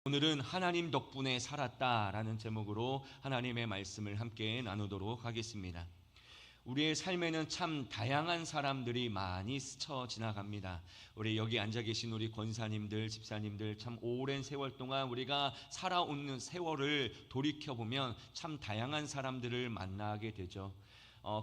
오늘은 하나님 덕분에 살았다라는 제목으로 하나님의 말씀을 함께 나누도록 하겠습니다. 우리의 삶에는 참 다양한 사람들이 많이 스쳐 지나갑니다. 우리 여기 앉아 계신 우리 권사님들, 집사님들, 참 오랜 세월 동안 우리가 살아온 세월을 돌이켜보면 참 다양한 사람들을 만나게 되죠.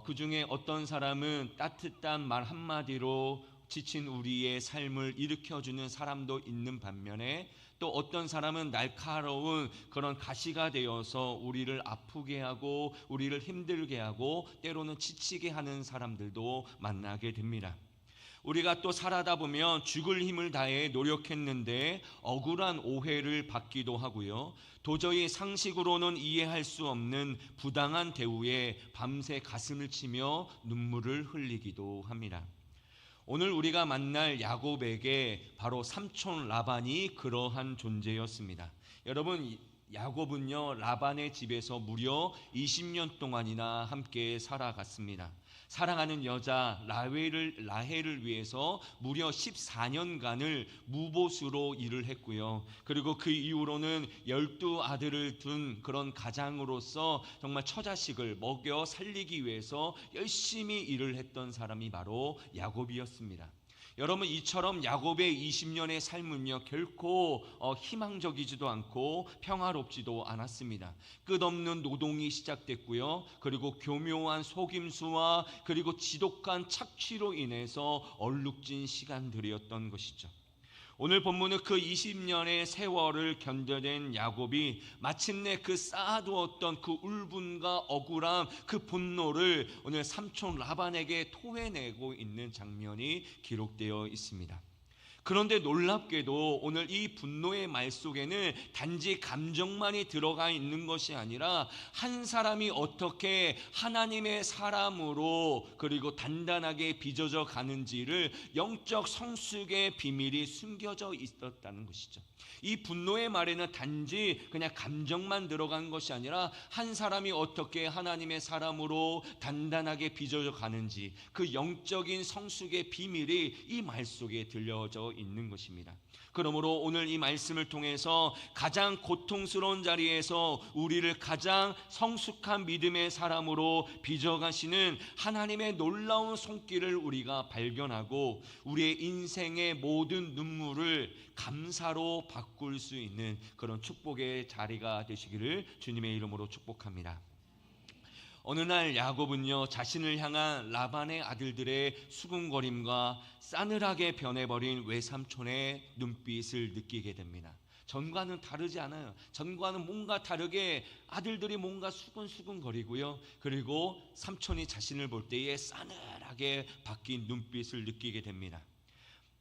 그 중에 어떤 사람은 따뜻한 말 한마디로 지친 우리의 삶을 일으켜주는 사람도 있는 반면에, 또 어떤 사람은 날카로운 그런 가시가 되어서 우리를 아프게 하고 우리를 힘들게 하고 때로는 지치게 하는 사람들도 만나게 됩니다. 우리가 또 살아다 보면 죽을 힘을 다해 노력했는데 억울한 오해를 받기도 하고요, 도저히 상식으로는 이해할 수 없는 부당한 대우에 밤새 가슴을 치며 눈물을 흘리기도 합니다. 오늘 우리가 만날 야곱에게 바로 삼촌 라반이 그러한 존재였습니다. 여러분, 야곱은요 라반의 집에서 무려 20년 동안이나 함께 살아갔습니다. 사랑하는 여자 라헬을 위해서 무려 14년간을 무보수로 일을 했고요, 그리고 그 이후로는 12아들을 둔 그런 가장으로서 정말 처자식을 먹여 살리기 위해서 열심히 일을 했던 사람이 바로 야곱이었습니다. 여러분, 이처럼 야곱의 20년의 삶은요 결코 희망적이지도 않고 평화롭지도 않았습니다. 끝없는 노동이 시작됐고요, 그리고 교묘한 속임수와 그리고 지독한 착취로 인해서 얼룩진 시간들이었던 것이죠. 오늘 본문은 그 20년의 세월을 견뎌낸 야곱이 마침내 그 쌓아두었던 그 울분과 억울함, 그 분노를 오늘 삼촌 라반에게 토해내고 있는 장면이 기록되어 있습니다. 그런데 놀랍게도 오늘 이 분노의 말 속에는 단지 감정만이 들어가 있는 것이 아니라 한 사람이 어떻게 하나님의 사람으로 그리고 단단하게 빚어져 가는지를 영적 성숙의 비밀이 숨겨져 있었다는 것이죠. 이 분노의 말에는 단지 그냥 감정만 들어간 것이 아니라 한 사람이 어떻게 하나님의 사람으로 단단하게 빚어져 가는지, 그 영적인 성숙의 비밀이 이 말 속에 들려져 있는 것입니다. 그러므로 오늘 이 말씀을 통해서 가장 고통스러운 자리에서 우리를 가장 성숙한 믿음의 사람으로 빚어가시는 하나님의 놀라운 손길을 우리가 발견하고 우리의 인생의 모든 눈물을 감사로 바꿀 수 있는 그런 축복의 자리가 되시기를 주님의 이름으로 축복합니다. 어느 날 야곱은요 자신을 향한 라반의 아들들의 수군거림과 싸늘하게 변해버린 외삼촌의 눈빛을 느끼게 됩니다. 전과는 다르지 않아요. 전과는 뭔가 다르게 아들들이 뭔가 수근수근거리고요, 그리고 삼촌이 자신을 볼 때에 싸늘하게 바뀐 눈빛을 느끼게 됩니다.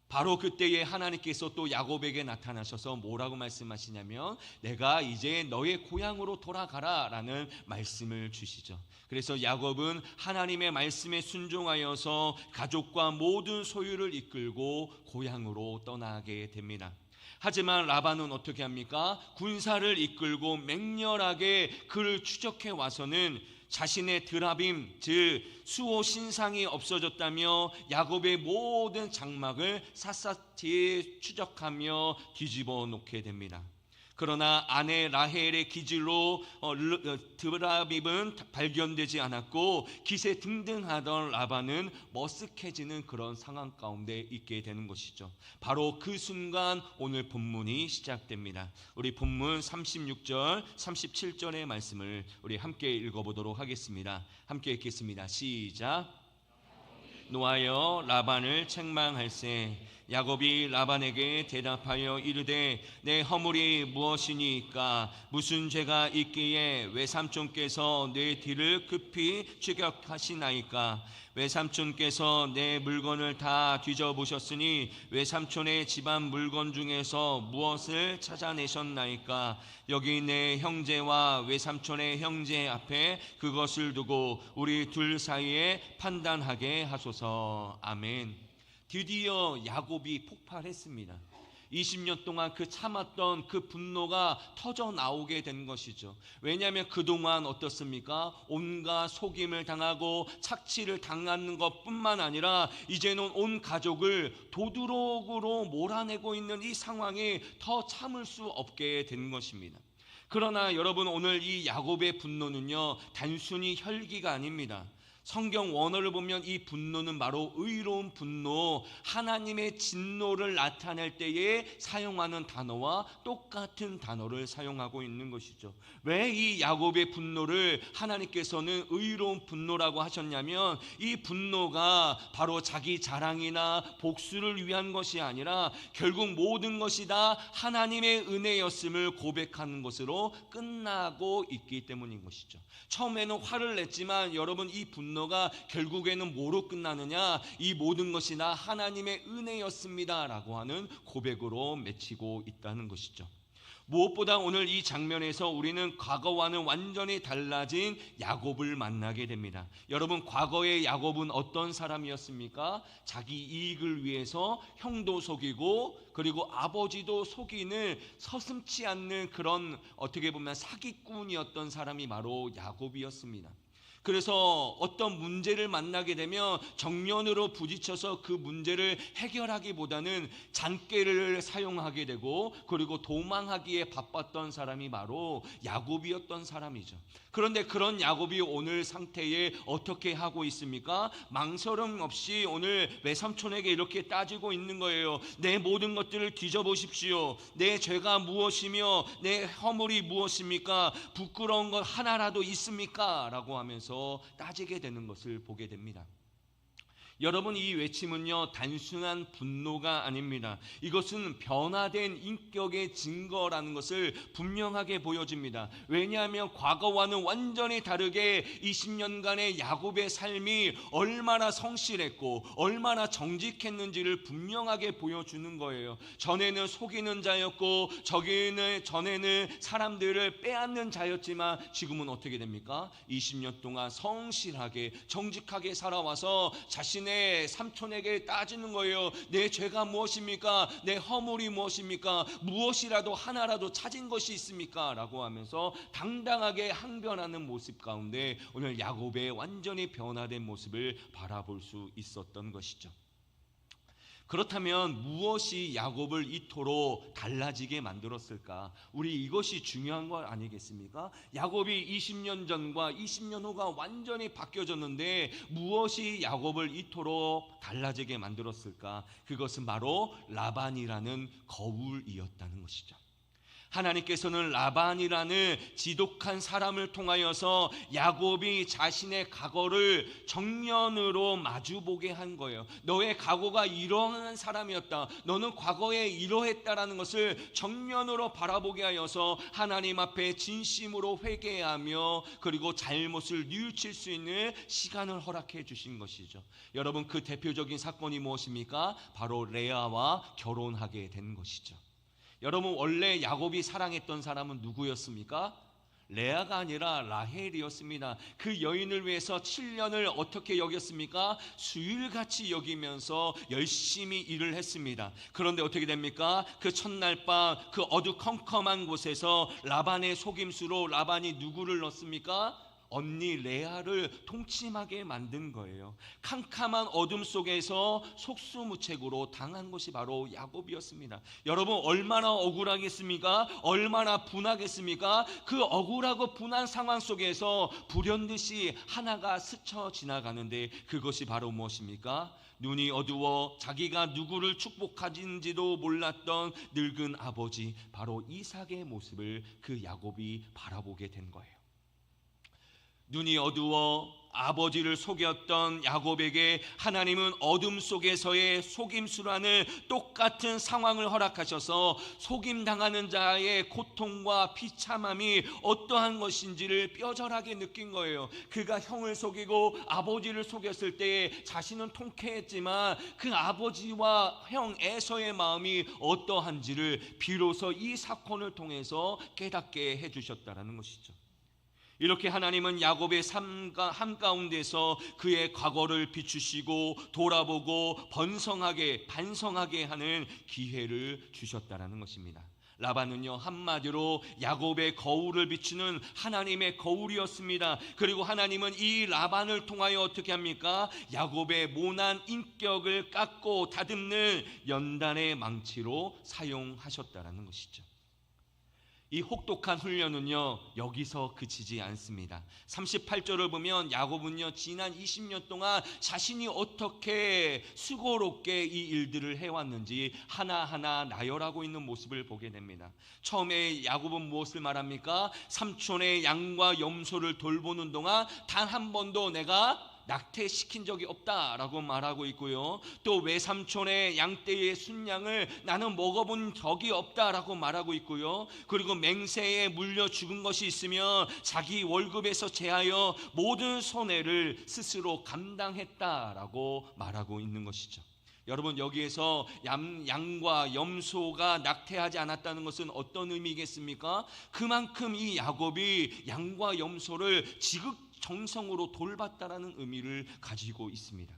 바로 그때에 하나님께서 또 야곱에게 나타나셔서 뭐라고 말씀하시냐면, 내가 이제 너의 고향으로 돌아가라 라는 말씀을 주시죠. 그래서 야곱은 하나님의 말씀에 순종하여서 가족과 모든 소유를 이끌고 고향으로 떠나게 됩니다. 하지만 라반은 어떻게 합니까? 군사를 이끌고 맹렬하게 그를 추적해 와서는 자신의 드라빔, 즉 수호 신상이 없어졌다며 야곱의 모든 장막을 샅샅이 추적하며 뒤집어 놓게 됩니다. 그러나 아내 라헬의 기질로 드라빔은 발견되지 않았고 기세 등등하던 라반은 머쓱해지는 그런 상황 가운데 있게 되는 것이죠. 바로 그 순간 오늘 본문이 시작됩니다. 우리 본문 36절 37절의 말씀을 우리 함께 읽어보도록 하겠습니다. 함께 읽겠습니다. 시작. 노하여 라반을 책망할세. 야곱이 라반에게 대답하여 이르되 내 허물이 무엇이니까? 무슨 죄가 있기에 외삼촌께서 내 뒤를 급히 추격하시나이까? 외삼촌께서 내 물건을 다 뒤져보셨으니 외삼촌의 집안 물건 중에서 무엇을 찾아내셨나이까? 여기 내 형제와 외삼촌의 형제 앞에 그것을 두고 우리 둘 사이에 판단하게 하소서. 아멘. 드디어 야곱이 폭발했습니다. 20년 동안 그 참았던 그 분노가 터져 나오게 된 것이죠. 왜냐하면 그동안 어떻습니까? 온갖 속임을 당하고 착취를 당하는 것뿐만 아니라 이제는 온 가족을 도둑으로 몰아내고 있는 이 상황이 더 참을 수 없게 된 것입니다. 그러나 여러분, 오늘 이 야곱의 분노는요, 단순히 혈기가 아닙니다. 성경 원어를 보면 이 분노는 바로 의로운 분노, 하나님의 진노를 나타낼 때에 사용하는 단어와 똑같은 단어를 사용하고 있는 것이죠. 왜 이 야곱의 분노를 하나님께서는 의로운 분노라고 하셨냐면, 이 분노가 바로 자기 자랑이나 복수를 위한 것이 아니라 결국 모든 것이 다 하나님의 은혜였음을 고백하는 것으로 끝나고 있기 때문인 것이죠. 처음에는 화를 냈지만 여러분, 이 분노가 결국에는 뭐로 끝나느냐? 이 모든 것이 다 하나님의 은혜였습니다 라고 하는 고백으로 맺히고 있다는 것이죠. 무엇보다 오늘 이 장면에서 우리는 과거와는 완전히 달라진 야곱을 만나게 됩니다. 여러분, 과거의 야곱은 어떤 사람이었습니까? 자기 이익을 위해서 형도 속이고 그리고 아버지도 속이는 서슴지 않는 그런, 어떻게 보면 사기꾼이었던 사람이 바로 야곱이었습니다. 그래서 어떤 문제를 만나게 되면 정면으로 부딪혀서 그 문제를 해결하기보다는 잔꾀를 사용하게 되고 그리고 도망하기에 바빴던 사람이 바로 야곱이었던 사람이죠. 그런데 그런 야곱이 오늘 상태에 어떻게 하고 있습니까? 망설임 없이 오늘 외삼촌에게 이렇게 따지고 있는 거예요. 내 모든 것들을 뒤져보십시오. 내 죄가 무엇이며 내 허물이 무엇입니까? 부끄러운 것 하나라도 있습니까? 라고 하면서 따지게 되는 것을 보게 됩니다. 여러분, 이 외침은요, 단순한 분노가 아닙니다. 이것은 변화된 인격의 증거라는 것을 분명하게 보여줍니다. 왜냐하면 과거와는 완전히 다르게 20년간의 야곱의 삶이 얼마나 성실했고 얼마나 정직했는지를 분명하게 보여주는 거예요. 전에는 속이는 자였고 전에는 사람들을 빼앗는 자였지만 지금은 어떻게 됩니까? 20년 동안 성실하게 정직하게 살아와서 자신의 삼촌에게 따지는 거예요. 내 죄가 무엇입니까? 내 허물이 무엇입니까? 무엇이라도 하나라도 찾은 것이 있습니까? 라고 하면서 당당하게 항변하는 모습 가운데 오늘 야곱의 완전히 변화된 모습을 바라볼 수 있었던 것이죠. 그렇다면 무엇이 야곱을 이토록 달라지게 만들었을까? 우리 이것이 중요한 것 아니겠습니까? 야곱이 20년 전과 20년 후가 완전히 바뀌어졌는데 무엇이 야곱을 이토록 달라지게 만들었을까? 그것은 바로 라반이라는 거울이었다는 것이죠. 하나님께서는 라반이라는 지독한 사람을 통하여서 야곱이 자신의 과거를 정면으로 마주보게 한 거예요. 너의 과거가 이러한 사람이었다, 너는 과거에 이러했다라는 것을 정면으로 바라보게 하여서 하나님 앞에 진심으로 회개하며 그리고 잘못을 뉘우칠 수 있는 시간을 허락해 주신 것이죠. 여러분, 그 대표적인 사건이 무엇입니까? 바로 레아와 결혼하게 된 것이죠. 여러분, 원래 야곱이 사랑했던 사람은 누구였습니까? 레아가 아니라 라헬이었습니다. 그 여인을 위해서 7년을 어떻게 여겼습니까? 수일같이 여기면서 열심히 일을 했습니다. 그런데 어떻게 됩니까? 그 첫날 밤 그 어두컴컴한 곳에서 라반의 속임수로 라반이 누구를 넣습니까? 언니 레아를 통침하게 만든 거예요. 캄캄한 어둠 속에서 속수무책으로 당한 것이 바로 야곱이었습니다. 여러분, 얼마나 억울하겠습니까? 얼마나 분하겠습니까? 그 억울하고 분한 상황 속에서 불현듯이 하나가 스쳐 지나가는데 그것이 바로 무엇입니까? 눈이 어두워 자기가 누구를 축복하는지도 몰랐던 늙은 아버지, 바로 이삭의 모습을 그 야곱이 바라보게 된 거예요. 눈이 어두워 아버지를 속였던 야곱에게 하나님은 어둠 속에서의 속임수라는 똑같은 상황을 허락하셔서 속임당하는 자의 고통과 비참함이 어떠한 것인지를 뼈저하게 느낀 거예요. 그가 형을 속이고 아버지를 속였을 때 자신은 통쾌했지만 그 아버지와 형 에서의 마음이 어떠한지를 비로소 이 사건을 통해서 깨닫게 해주셨다는 것이죠. 이렇게 하나님은 야곱의 삶 한가운데서 그의 과거를 비추시고 돌아보고 반성하게 하는 기회를 주셨다라는 것입니다. 라반은요, 한마디로 야곱의 거울을 비추는 하나님의 거울이었습니다. 그리고 하나님은 이 라반을 통하여 어떻게 합니까? 야곱의 모난 인격을 깎고 다듬는 연단의 망치로 사용하셨다라는 것이죠. 이 혹독한 훈련은요, 여기서 그치지 않습니다. 38절을 보면 야곱은요, 지난 20년 동안 자신이 어떻게 수고롭게 이 일들을 해왔는지 하나하나 나열하고 있는 모습을 보게 됩니다. 처음에 야곱은 무엇을 말합니까? 삼촌의 양과 염소를 돌보는 동안 단 한 번도 내가 낙태시킨 적이 없다라고 말하고 있고요. 또 외삼촌의 양떼의 순양을 나는 먹어본 적이 없다라고 말하고 있고요. 그리고 맹세에 물려 죽은 것이 있으면 자기 월급에서 제하여 모든 손해를 스스로 감당했다라고 말하고 있는 것이죠. 여러분, 여기에서 양과 염소가 낙태하지 않았다는 것은 어떤 의미겠습니까? 그만큼 이 야곱이 양과 염소를 정성으로 돌봤다라는 의미를 가지고 있습니다.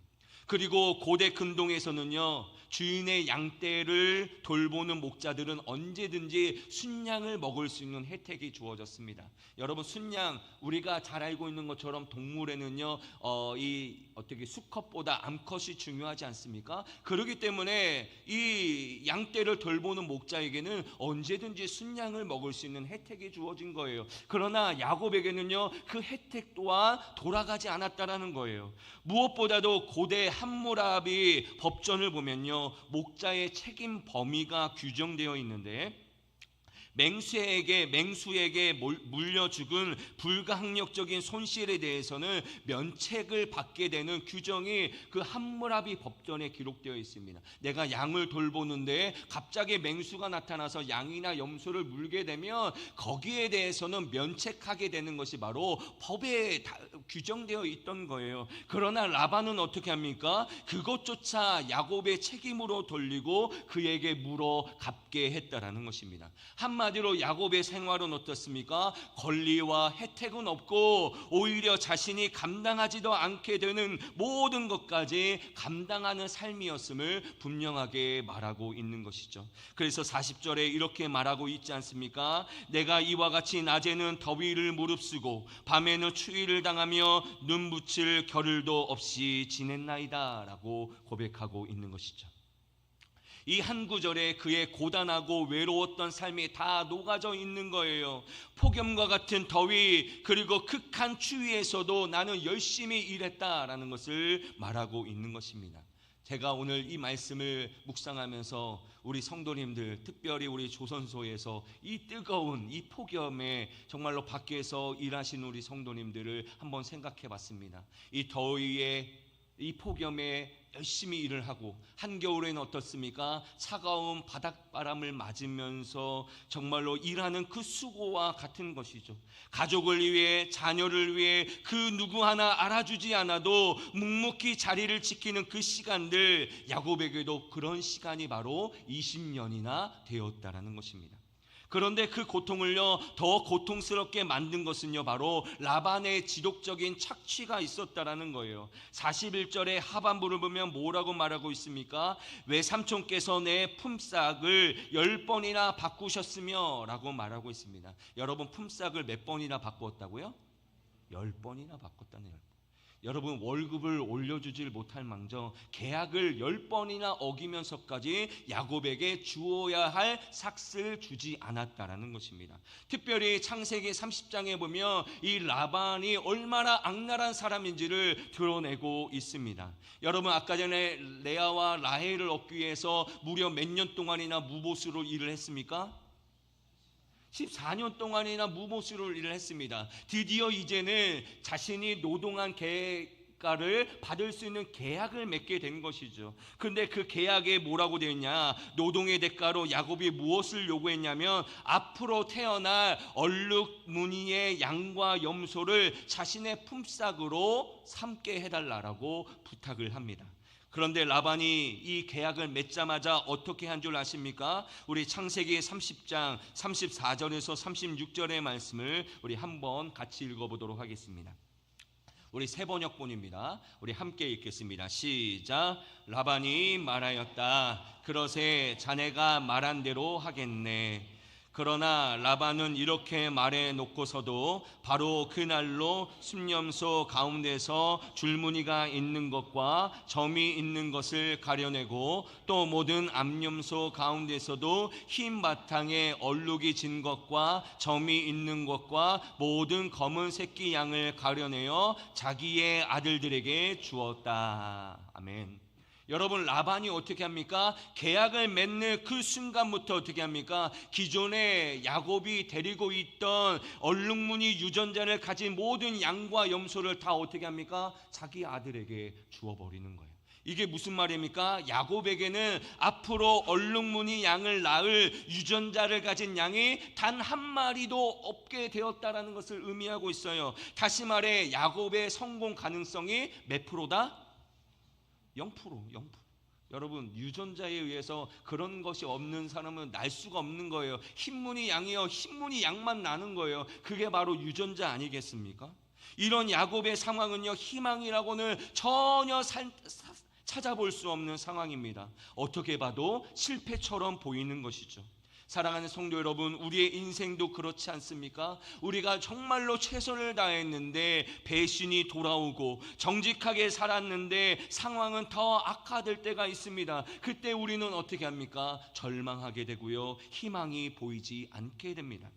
그리고 고대 근동에서는요, 주인의 양떼를 돌보는 목자들은 언제든지 순양을 먹을 수 있는 혜택이 주어졌습니다. 여러분, 순양, 우리가 잘 알고 있는 것처럼 동물에는요, 어떻게 수컷보다 암컷이 중요하지 않습니까? 그렇기 때문에 이 양떼를 돌보는 목자에게는 언제든지 순양을 먹을 수 있는 혜택이 주어진 거예요. 그러나 야곱에게는요, 그 혜택 또한 돌아가지 않았다라는 거예요. 무엇보다도 고대 함무라비 법전을 보면요, 목자의 책임 범위가 규정되어 있는데, 맹수에게 물려 죽은 불가항력적인 손실에 대해서는 면책을 받게 되는 규정이 그 함무라비 법전에 기록되어 있습니다. 내가 양을 돌보는데 갑자기 맹수가 나타나서 양이나 염소를 물게 되면 거기에 대해서는 면책하게 되는 것이 바로 법에 규정되어 있던 거예요. 그러나 라반은 어떻게 합니까? 그것조차 야곱의 책임으로 돌리고 그에게 물어 갚게 했다라는 것입니다. 한마디로 야곱의 생활은 어떻습니까? 권리와 혜택은 없고 오히려 자신이 감당하지도 않게 되는 모든 것까지 감당하는 삶이었음을 분명하게 말하고 있는 것이죠. 그래서 40절에 이렇게 말하고 있지 않습니까? 내가 이와 같이 낮에는 더위를 무릅쓰고 밤에는 추위를 당하며 눈 붙일 겨를도 없이 지냈나이다 라고 고백하고 있는 것이죠. 이 한 구절에 그의 고단하고 외로웠던 삶이 다 녹아져 있는 거예요. 폭염과 같은 더위, 그리고 극한 추위에서도 나는 열심히 일했다라는 것을 말하고 있는 것입니다. 제가 오늘 이 말씀을 묵상하면서 우리 성도님들, 특별히 우리 조선소에서 이 뜨거운 이 폭염에 정말로 밖에서 일하시는 우리 성도님들을 한번 생각해 봤습니다. 이 더위에, 이 폭염에 열심히 일을 하고, 한겨울에는 어떻습니까? 차가운 바닷바람을 맞으면서 정말로 일하는 그 수고와 같은 것이죠. 가족을 위해, 자녀를 위해 그 누구 하나 알아주지 않아도 묵묵히 자리를 지키는 그 시간들, 야곱에게도 그런 시간이 바로 20년이나 되었다라는 것입니다. 그런데 그 고통을요, 더 고통스럽게 만든 것은요, 바로 라반의 지독적인 착취가 있었다라는 거예요. 41절의 하반부를 보면 뭐라고 말하고 있습니까? 외삼촌께서 내 품삯을 10번이나 바꾸셨으며 라고 말하고 있습니다. 여러분, 품삯을 몇 번이나 바꾸었다고요? 10번이나 바꿨다는 거예요. 여러분, 월급을 올려주질 못할 망정 계약을 10번이나 어기면서까지 야곱에게 주어야 할 삭을 주지 않았다라는 것입니다. 특별히 창세기 30장에 보면 이 라반이 얼마나 악랄한 사람인지를 드러내고 있습니다. 여러분, 아까 전에 레아와 라헬을 얻기 위해서 무려 몇 년 동안이나 무보수로 일을 했습니까? 14년 동안이나 무보수로 일을 했습니다. 드디어 이제는 자신이 노동한 대가를 받을 수 있는 계약을 맺게 된 것이죠. 그런데 그 계약에 뭐라고 되어 있냐? 노동의 대가로 야곱이 무엇을 요구했냐면 앞으로 태어날 얼룩무늬의 양과 염소를 자신의 품삯으로 삼게 해달라고 부탁을 합니다. 그런데 라반이 이 계약을 맺자마자 어떻게 한 줄 아십니까? 우리 창세기 30장 34절에서 36절의 말씀을 우리 한번 같이 읽어보도록 하겠습니다. 우리 새 번역본입니다. 우리 함께 읽겠습니다. 시작. 라반이 말하였다. 그러세 자네가 말한 대로 하겠네. 그러나 라반은 이렇게 말해 놓고서도 바로 그날로 숫염소 가운데서 줄무늬가 있는 것과 점이 있는 것을 가려내고 또 모든 암염소 가운데서도 흰 바탕에 얼룩이 진 것과 점이 있는 것과 모든 검은 새끼 양을 가려내어 자기의 아들들에게 주었다. 아멘. 여러분, 라반이 어떻게 합니까? 계약을 맺는 그 순간부터 어떻게 합니까? 기존에 야곱이 데리고 있던 얼룩무늬 유전자를 가진 모든 양과 염소를 다 어떻게 합니까? 자기 아들에게 주어버리는 거예요. 이게 무슨 말입니까? 야곱에게는 앞으로 얼룩무늬 양을 낳을 유전자를 가진 양이 단 한 마리도 없게 되었다라는 것을 의미하고 있어요. 다시 말해 야곱의 성공 가능성이 몇 프로다? 0%. 여러분, 유전자에 의해서 그런 것이 없는 사람은 날 수가 없는 거예요. 흰무늬 양이요, 흰무늬 양만 나는 거예요. 그게 바로 유전자 아니겠습니까? 이런 야곱의 상황은요, 희망이라고는 전혀 찾아볼 수 없는 상황입니다. 어떻게 봐도 실패처럼 보이는 것이죠. 사랑하는 성도 여러분, 우리의 인생도 그렇지 않습니까? 우리가 정말로 최선을 다했는데 배신이 돌아오고 정직하게 살았는데 상황은 더 악화될 때가 있습니다. 그때 우리는 어떻게 합니까? 절망하게 되고요, 희망이 보이지 않게 됩니다.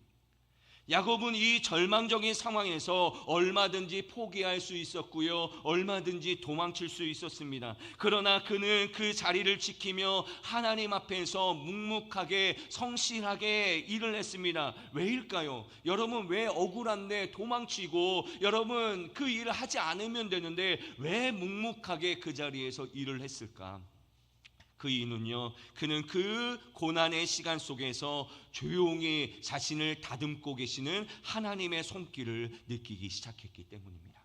야곱은 이 절망적인 상황에서 얼마든지 포기할 수 있었고요, 얼마든지 도망칠 수 있었습니다. 그러나 그는 그 자리를 지키며 하나님 앞에서 묵묵하게 성실하게 일을 했습니다. 왜일까요? 여러분, 왜 억울한데 도망치고 여러분 그 일을 하지 않으면 되는데 왜 묵묵하게 그 자리에서 일을 했을까? 그 이유는요, 그는 그 고난의 시간 속에서 조용히 자신을 다듬고 계시는 하나님의 손길을 느끼기 시작했기 때문입니다.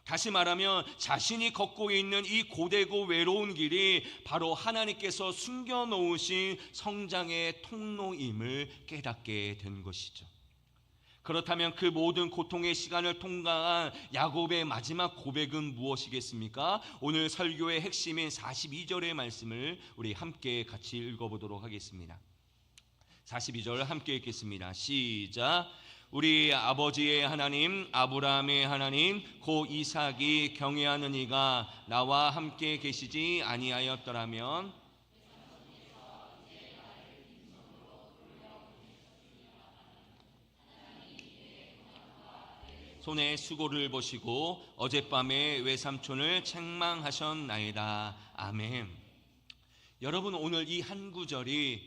다시 말하면 자신이 걷고 있는 이 고되고 외로운 길이 바로 하나님께서 숨겨놓으신 성장의 통로임을 깨닫게 된 것이죠. 그렇다면 그 모든 고통의 시간을 통과한 야곱의 마지막 고백은 무엇이겠습니까? 오늘 설교의 핵심인 42절의 말씀을 우리 함께 같이 읽어보도록 하겠습니다. 42절 함께 읽겠습니다. 시작. 우리 아버지의 하나님 아브라함의 하나님 고 이삭이 경외하는 이가 나와 함께 계시지 아니하였더라면 손에 수고를 보시고 어젯밤에 외삼촌을 책망하셨나이다. 아멘. 여러분, 오늘 이 한 구절이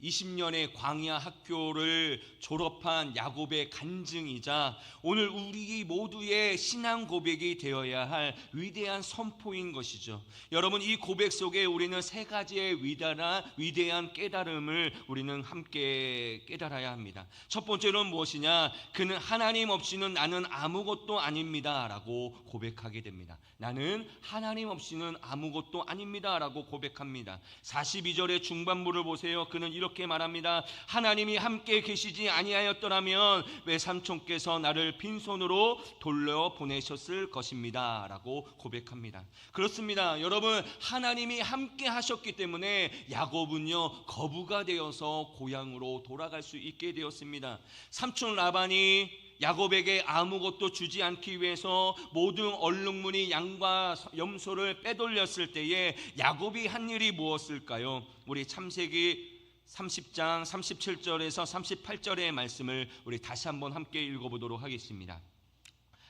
20년의 광야 학교를 졸업한 야곱의 간증이자 오늘 우리 모두의 신앙 고백이 되어야 할 위대한 선포인 것이죠. 여러분, 이 고백 속에 우리는 세 가지의 위대한 깨달음을 우리는 함께 깨달아야 합니다. 첫 번째로는 무엇이냐? 그는 하나님 없이는 나는 아무것도 아닙니다 라고 고백하게 됩니다. 나는 하나님 없이는 아무것도 아닙니다 라고 고백합니다. 42절의 중반부를 보세요. 그는 이렇게 말합니다. 하나님이 함께 계시지 아니하였더라면 외삼촌께서 나를 빈손으로 돌려보내셨을 것입니다 라고 고백합니다. 그렇습니다. 여러분, 하나님이 함께 하셨기 때문에 야곱은요 거부가 되어서 고향으로 돌아갈 수 있게 되었습니다. 삼촌 라반이 야곱에게 아무것도 주지 않기 위해서 모든 얼룩무늬 양과 염소를 빼돌렸을 때에 야곱이 한 일이 무엇일까요? 우리 창세기 30장 37절에서 38절의 말씀을 우리 다시 한번 함께 읽어보도록 하겠습니다.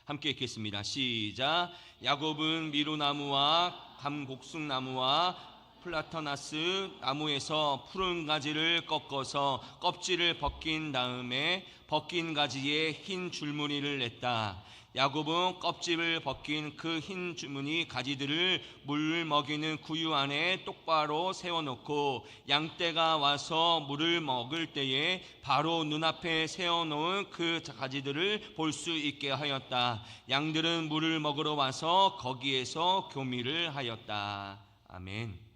함께 읽겠습니다. 시작. 야곱은 미루나무와 감곡숙나무와 플라타나스 나무에서 푸른 가지를 꺾어서 껍질을 벗긴 다음에 벗긴 가지에 흰 줄무늬를 냈다. 야곱은 껍질을 벗긴 그 흰 줄무늬 가지들을 물 먹이는 구유 안에 똑바로 세워놓고 양떼가 와서 물을 먹을 때에 바로 눈앞에 세워놓은 그 가지들을 볼 수 있게 하였다. 양들은 물을 먹으러 와서 거기에서 교미를 하였다. 아멘.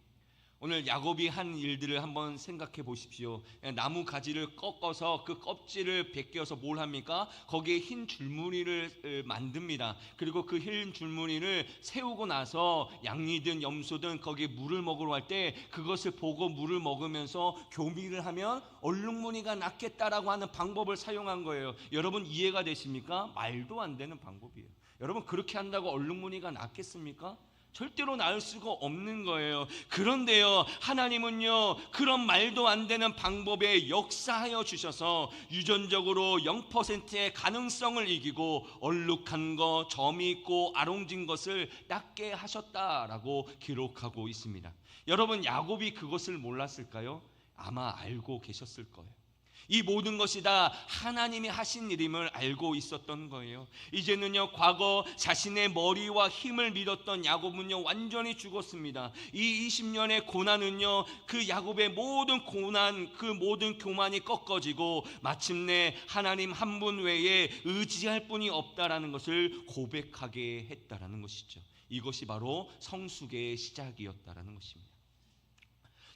오늘 야곱이 한 일들을 한번 생각해 보십시오. 나무 가지를 꺾어서 그 껍질을 벗겨서 뭘 합니까? 거기에 흰 줄무늬를 만듭니다. 그리고 그 흰 줄무늬를 세우고 나서 양이든 염소든 거기에 물을 먹으러 갈 때 그것을 보고 물을 먹으면서 교미를 하면 얼룩무늬가 낫겠다라고 하는 방법을 사용한 거예요. 여러분 이해가 되십니까? 말도 안 되는 방법이에요. 여러분 그렇게 한다고 얼룩무늬가 낫겠습니까? 절대로 나을 수가 없는 거예요. 그런데요, 하나님은요, 그런 말도 안 되는 방법에 역사하여 주셔서 유전적으로 0%의 가능성을 이기고 얼룩한 거, 점이 있고 아롱진 것을 낫게 하셨다라고 기록하고 있습니다. 여러분, 야곱이 그것을 몰랐을까요? 아마 알고 계셨을 거예요. 이 모든 것이 다 하나님이 하신 일임을 알고 있었던 거예요. 이제는요, 과거 자신의 머리와 힘을 믿었던 야곱은요 완전히 죽었습니다. 이 20년의 고난은요, 그 야곱의 모든 고난, 그 모든 교만이 꺾어지고 마침내 하나님 한 분 외에 의지할 분이 없다라는 것을 고백하게 했다라는 것이죠. 이것이 바로 성숙의 시작이었다라는 것입니다.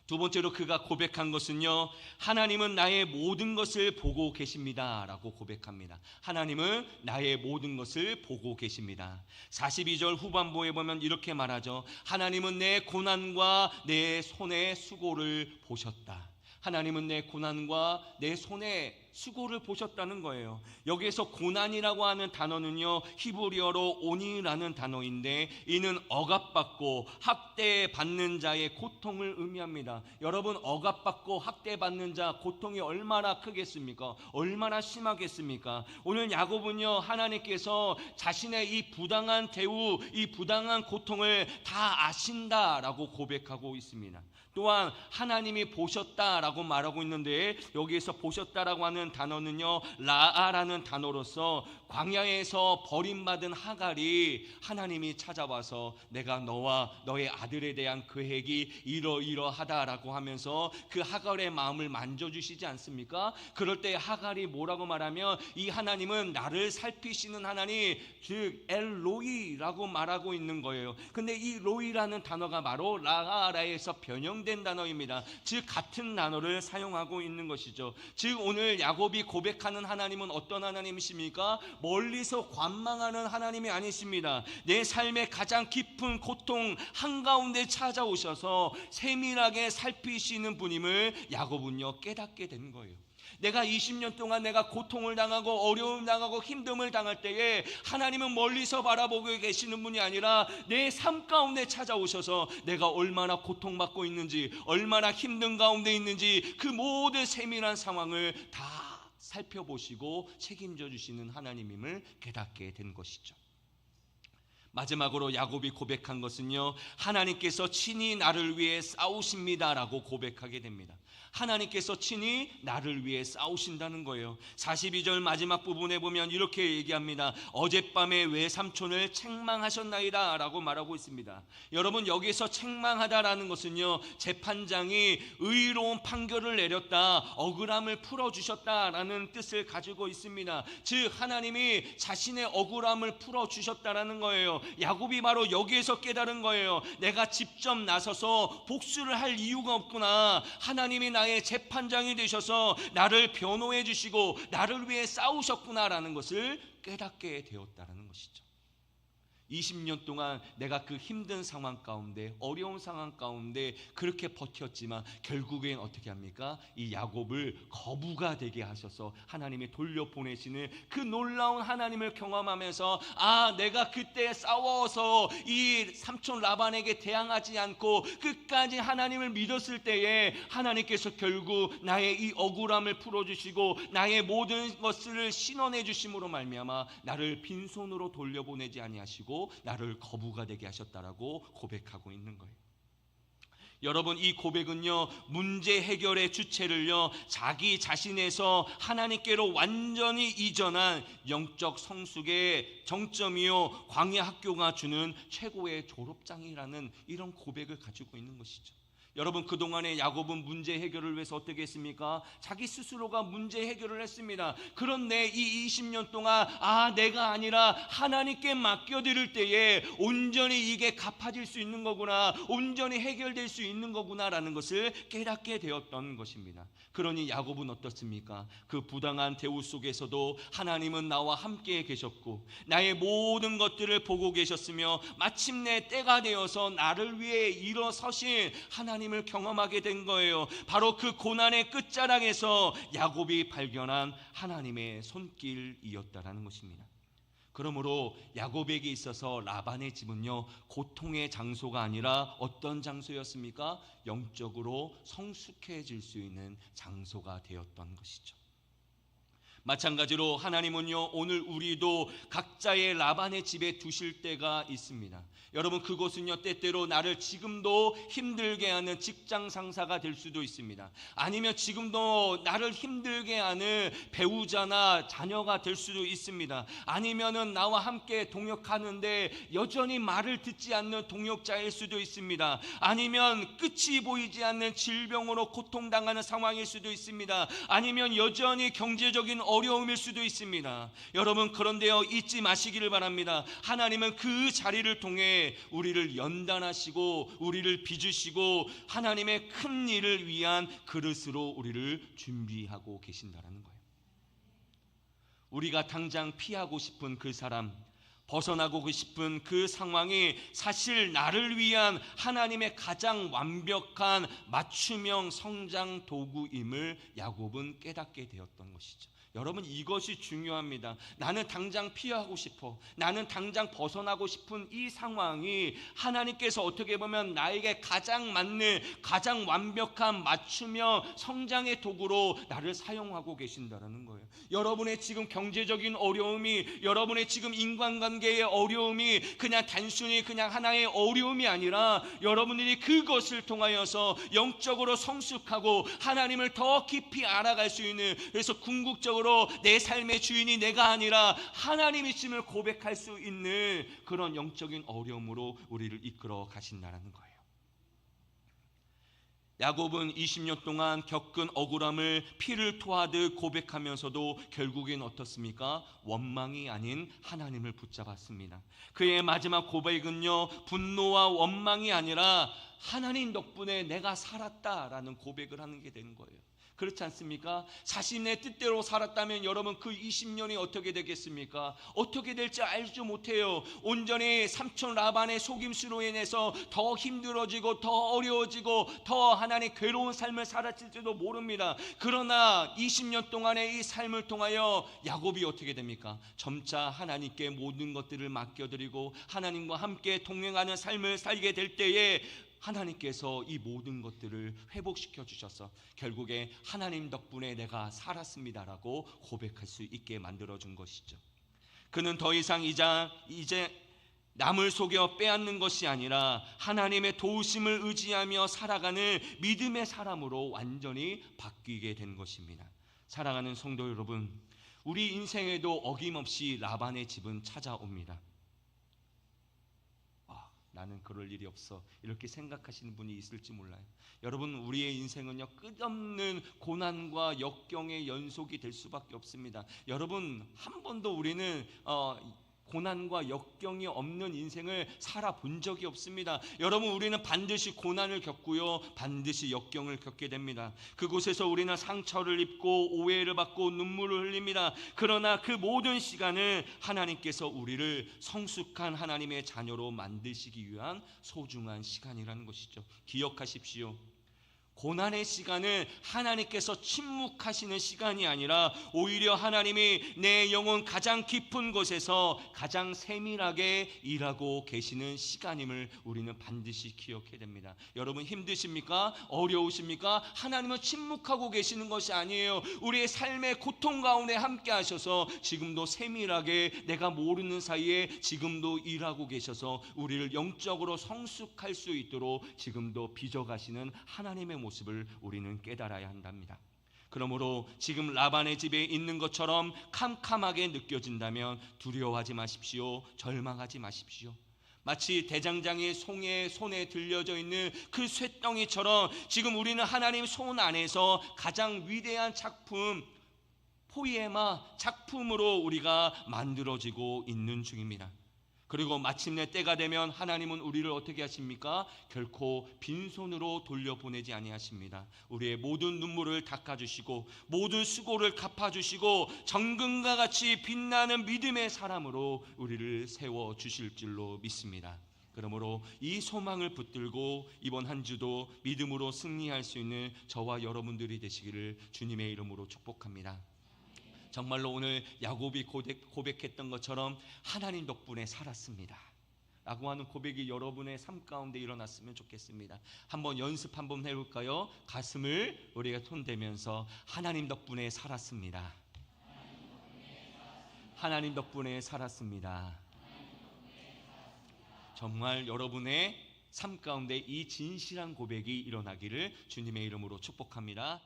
두 번째로 그가 고백한 것은요, 하나님은 나의 모든 것을 보고 계십니다 라고 고백합니다. 하나님은 나의 모든 것을 보고 계십니다. 42절 후반부에 보면 이렇게 말하죠. 하나님은 내 고난과 내 손의 수고를 보셨다. 하나님은 내 고난과 내 손의 수고를 보셨다는 거예요. 여기에서 고난이라고 하는 단어는요, 히브리어로 오니라는 단어인데 이는 억압받고 학대받는 자의 고통을 의미합니다. 여러분, 억압받고 학대받는 자 고통이 얼마나 크겠습니까? 얼마나 심하겠습니까? 오늘 야곱은요, 하나님께서 자신의 이 부당한 대우, 이 부당한 고통을 다 아신다라고 고백하고 있습니다. 또한 하나님이 보셨다라고 말하고 있는데 여기에서 보셨다라고 하는 단어는요, 라아라는 단어로서 광야에서 버림받은 하갈이 하나님이 찾아와서 내가 너와 너의 아들에 대한 계획이 이러이러하다라고 하면서 그 하갈의 마음을 만져주시지 않습니까? 그럴 때 하갈이 뭐라고 말하면 이 하나님은 나를 살피시는 하나님, 즉 엘로이라고 말하고 있는 거예요. 근데 이 로이라는 단어가 바로 라아라에서 변형된 단어입니다. 즉 같은 단어를 사용하고 있는 것이죠. 즉 오늘 야곱이 고백하는 하나님은 어떤 하나님이십니까? 멀리서 관망하는 하나님이 아니십니다. 내 삶의 가장 깊은 고통 한가운데 찾아오셔서 세밀하게 살피시는 분임을 야곱은요 깨닫게 된 거예요. 내가 20년 동안 내가 고통을 당하고 어려움 당하고 힘듦을 당할 때에 하나님은 멀리서 바라보고 계시는 분이 아니라 내 삶 가운데 찾아오셔서 내가 얼마나 고통받고 있는지, 얼마나 힘든 가운데 있는지 그 모든 세밀한 상황을 다 살펴보시고 책임져 주시는 하나님임을 깨닫게 된 것이죠. 마지막으로 야곱이 고백한 것은요, 하나님께서 친히 나를 위해 싸우십니다라고 고백하게 됩니다. 하나님께서 친히 나를 위해 싸우신다는 거예요. 42절 마지막 부분에 보면 이렇게 얘기합니다. 어젯밤에 외삼촌을 책망하셨나이다 라고 말하고 있습니다. 여러분, 여기에서 책망하다라는 것은요, 재판장이 의로운 판결을 내렸다, 억울함을 풀어주셨다라는 뜻을 가지고 있습니다. 즉 하나님이 자신의 억울함을 풀어주셨다라는 거예요. 야곱이 바로 여기에서 깨달은 거예요. 내가 직접 나서서 복수를 할 이유가 없구나. 하나님이 나의 재판장이 되셔서 나를 변호해 주시고 나를 위해 싸우셨구나라는 것을 깨닫게 되었다는 것이죠. 20년 동안 내가 그 힘든 상황 가운데, 어려운 상황 가운데 그렇게 버텼지만 결국엔 어떻게 합니까? 이 야곱을 거부가 되게 하셔서 하나님이 돌려보내시는 그 놀라운 하나님을 경험하면서, 아, 내가 그때 싸워서 이 삼촌 라반에게 대항하지 않고 끝까지 하나님을 믿었을 때에 하나님께서 결국 나의 이 억울함을 풀어주시고 나의 모든 것을 신원해 주심으로 말미암아 나를 빈손으로 돌려보내지 아니하시고 나를 거부가 되게 하셨다라고 고백하고 있는 거예요. 여러분, 이 고백은요, 문제 해결의 주체를요, 자기 자신에서 하나님께로 완전히 이전한 영적 성숙의 정점이요, 광야 학교가 주는 최고의 졸업장이라는 이런 고백을 가지고 있는 것이죠. 여러분, 그동안에 야곱은 문제 해결을 위해서 어떻게 했습니까? 자기 스스로가 문제 해결을 했습니다. 그런데 이 20년 동안 내가 아니라 하나님께 맡겨드릴 때에 온전히 이게 갚아질 수 있는 거구나, 온전히 해결될 수 있는 거구나라는 것을 깨닫게 되었던 것입니다. 그러니 야곱은 어떻습니까? 그 부당한 대우 속에서도 하나님은 나와 함께 계셨고 나의 모든 것들을 보고 계셨으며 마침내 때가 되어서 나를 위해 일어서신 하나님을 경험하게 된 거예요. 바로 그 고난의 끝자락에서 야곱이 발견한 하나님의 손길이었다라는 것입니다. 그러므로 야곱에게 있어서 라반의 집은요, 고통의 장소가 아니라 어떤 장소였습니까? 영적으로 성숙해질 수 있는 장소가 되었던 것이죠. 마찬가지로 하나님은요, 오늘 우리도 각자의 라반의 집에 두실 때가 있습니다. 여러분, 그곳은요, 때때로 나를 지금도 힘들게 하는 직장 상사가 될 수도 있습니다. 아니면 지금도 나를 힘들게 하는 배우자나 자녀가 될 수도 있습니다. 아니면은 나와 함께 동역하는데 여전히 말을 듣지 않는 동역자일 수도 있습니다. 아니면 끝이 보이지 않는 질병으로 고통당하는 상황일 수도 있습니다. 아니면 여전히 경제적인 어려움일 수도 있습니다. 여러분, 그런데요, 잊지 마시기를 바랍니다. 하나님은 그 자리를 통해 우리를 연단하시고 우리를 빚으시고 하나님의 큰 일을 위한 그릇으로 우리를 준비하고 계신다는 거예요. 우리가 당장 피하고 싶은 그 사람, 벗어나고 싶은 그 상황이 사실 나를 위한 하나님의 가장 완벽한 맞춤형 성장 도구임을 야곱은 깨닫게 되었던 것이죠. 여러분, 이것이 중요합니다. 나는 당장 피하고 싶어, 나는 당장 벗어나고 싶은 이 상황이 하나님께서 어떻게 보면 나에게 가장 맞는, 가장 완벽한 맞춤형 성장의 도구로 나를 사용하고 계신다는 거예요. 여러분의 지금 경제적인 어려움이, 여러분의 지금 인간관계의 어려움이 그냥 단순히 그냥 하나의 어려움이 아니라 여러분들이 그것을 통하여서 영적으로 성숙하고 하나님을 더 깊이 알아갈 수 있는, 그래서 궁극적으로 내 삶의 주인이 내가 아니라 하나님이심을 고백할 수 있는 그런 영적인 어려움으로 우리를 이끌어 가신다는 거예요. 야곱은 20년 동안 겪은 억울함을 피를 토하듯 고백하면서도 결국엔 어떻습니까? 원망이 아닌 하나님을 붙잡았습니다. 그의 마지막 고백은요, 분노와 원망이 아니라 하나님 덕분에 내가 살았다라는 고백을 하는 게 된 거예요. 그렇지 않습니까? 자신의 뜻대로 살았다면 여러분, 그 20년이 어떻게 되겠습니까? 어떻게 될지 알지 못해요. 온전히 삼촌 라반의 속임수로 인해서 더 힘들어지고 더 어려워지고 더 하나님 괴로운 삶을 살았을지도 모릅니다. 그러나 20년 동안의 이 삶을 통하여 야곱이 어떻게 됩니까? 점차 하나님께 모든 것들을 맡겨드리고 하나님과 함께 동행하는 삶을 살게 될 때에 하나님께서 이 모든 것들을 회복시켜 주셔서 결국에 하나님 덕분에 내가 살았습니다라고 고백할 수 있게 만들어준 것이죠. 그는 더 이상 이제 남을 속여 빼앗는 것이 아니라 하나님의 도우심을 의지하며 살아가는 믿음의 사람으로 완전히 바뀌게 된 것입니다. 사랑하는 성도 여러분, 우리 인생에도 어김없이 라반의 집은 찾아옵니다. 나는 그럴 일이 없어, 이렇게 생각하시는 분이 있을지 몰라요. 여러분, 우리의 인생은요, 끝없는 고난과 역경의 연속이 될 수밖에 없습니다. 여러분, 한 번도 우리는 고난과 역경이 없는 인생을 살아본 적이 없습니다. 여러분, 우리는 반드시 고난을 겪고요, 반드시 역경을 겪게 됩니다. 그곳에서 우리는 상처를 입고 오해를 받고 눈물을 흘립니다. 그러나 그 모든 시간은 하나님께서 우리를 성숙한 하나님의 자녀로 만드시기 위한 소중한 시간이라는 것이죠. 기억하십시오. 고난의 시간은 하나님께서 침묵하시는 시간이 아니라 오히려 하나님이 내 영혼 가장 깊은 곳에서 가장 세밀하게 일하고 계시는 시간임을 우리는 반드시 기억해야 됩니다. 여러분 힘드십니까? 어려우십니까? 하나님은 침묵하고 계시는 것이 아니에요. 우리의 삶의 고통 가운데 함께 하셔서 지금도 세밀하게 내가 모르는 사이에 지금도 일하고 계셔서 우리를 영적으로 성숙할 수 있도록 지금도 빚어가시는 하나님의 모습을 우리는 깨달아야 한답니다. 그러므로 지금 라반의 집에 있는 것처럼 캄캄하게 느껴진다면 두려워하지 마십시오. 절망하지 마십시오. 마치 대장장이의 송의 손에 들려져 있는 그 쇳덩이처럼 지금 우리는 하나님 손 안에서 가장 위대한 작품, 포이에마 작품으로 우리가 만들어지고 있는 중입니다. 그리고 마침내 때가 되면 하나님은 우리를 어떻게 하십니까? 결코 빈손으로 돌려보내지 아니하십니다. 우리의 모든 눈물을 닦아주시고 모든 수고를 갚아주시고 정금과 같이 빛나는 믿음의 사람으로 우리를 세워주실 줄로 믿습니다. 그러므로 이 소망을 붙들고 이번 한 주도 믿음으로 승리할 수 있는 저와 여러분들이 되시기를 주님의 이름으로 축복합니다. 정말로 오늘 야곱이 고백했던 것처럼 하나님 덕분에 살았습니다 라고 하는 고백이 여러분의 삶 가운데 일어났으면 좋겠습니다. 한번 연습 한번 해볼까요? 가슴을 우리가 손대면서 하나님 덕분에 살았습니다. 하나님 덕분에 살았습니다. 정말 여러분의 삶 가운데 이 진실한 고백이 일어나기를 주님의 이름으로 축복합니다.